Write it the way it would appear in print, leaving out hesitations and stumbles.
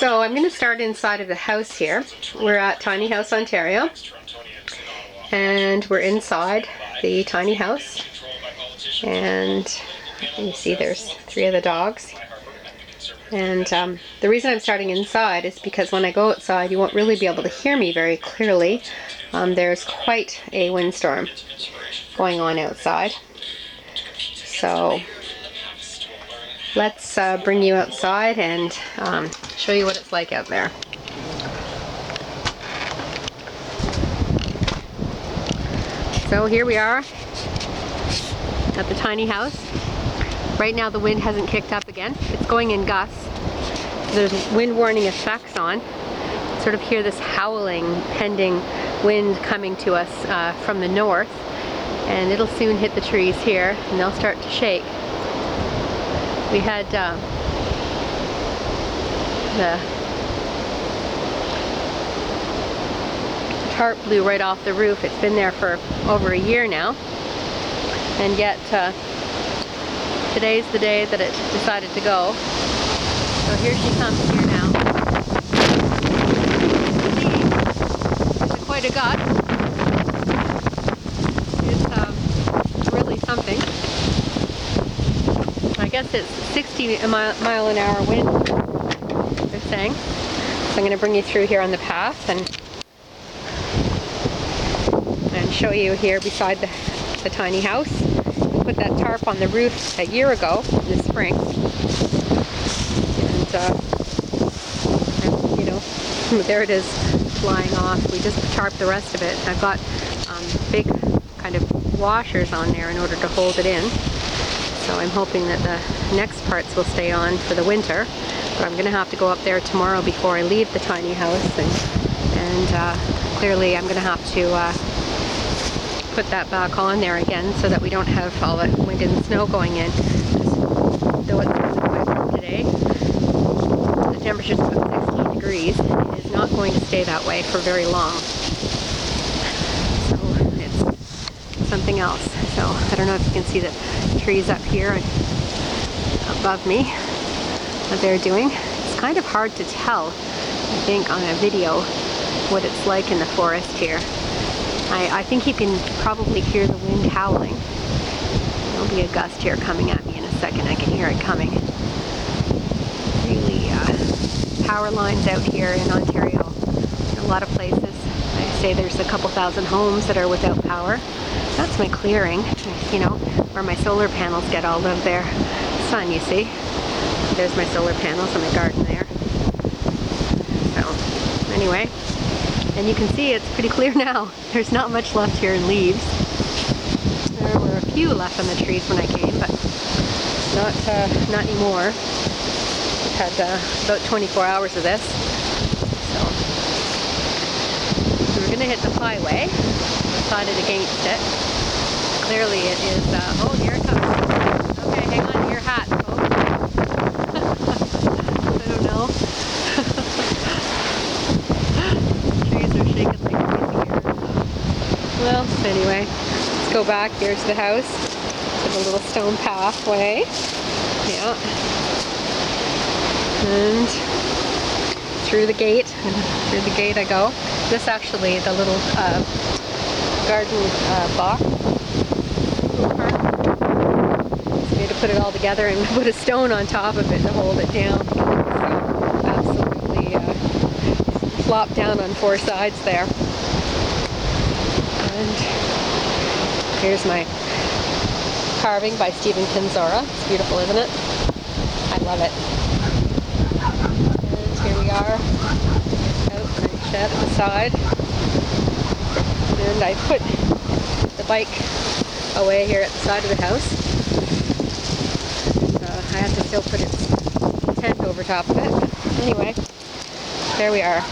So I'm going to start inside of the house here. We're at Tiny House, Ontario, and we're inside the tiny house, and you see there's 3 of the dogs. And the reason I'm starting inside is because when I go outside you won't really be able to hear me very clearly. There's quite a windstorm going on outside. So let's bring you outside and show you what it's like out there. So here we are at the tiny house. Right now the wind hasn't kicked up again. It's going in gusts. There's wind warning effects on. Sort of hear this howling, pending wind coming to us from the north. And it'll soon hit the trees here and they'll start to shake. We had the tarp blew right off the roof. It's been there for over a year now, and yet today's the day that it decided to go. So here she comes here now. It's quite a gust. It's really something. I guess it's 60 mile an hour wind, they're saying. So I'm going to bring you through here on the path and show you here beside the tiny house. We put that tarp on the roof a year ago in the spring. And you know, there it is flying off. We just tarped the rest of it. I've got big kind of washers on there in order to hold it in. So I'm hoping that the next parts will stay on for the winter. But I'm going to have to go up there tomorrow before I leave the tiny house. And clearly I'm going to have to put that back on there again so that we don't have all the wind and snow going in. Though it's quite warm today, the temperature's about 16 degrees, and it is not going to stay that way for very long. So it's something else. So I don't know if you can see the trees up here and above me, what they're doing. It's kind of hard to tell, I think, on a video what it's like in the forest here. I think you can probably hear the wind howling. There'll be a gust here coming at me in a second. I can hear it coming. Really, power lines out here in Ontario. In a lot of places. I say there's a couple thousand homes that are without power. That's my clearing, you know, where my solar panels get all of their sun, you see. There's my solar panels in my garden there. So, anyway. And you can see it's pretty clear now. There's not much left here in leaves. There were a few left on the trees when I came, but not anymore. We've had about 24 hours of this. So we're going to hit the highway. Decided against it. Clearly it is, oh, here it comes. Okay, hang on to your hat, folks. I don't know. Well, anyway, let's go back. Here's the house. There's a little stone pathway. Yeah. And through the gate. Through the gate I go. This actually, the little garden box. So we had to put it all together and put a stone on top of it to hold it down. So absolutely flopped down on 4 sides there. And here's my carving by Stephen Kinzora. It's beautiful, isn't it? I love it. And here we are, out in the shed at the side. And I put the bike away here at the side of the house. I have to still put its tent over top of it. Anyway, there we are.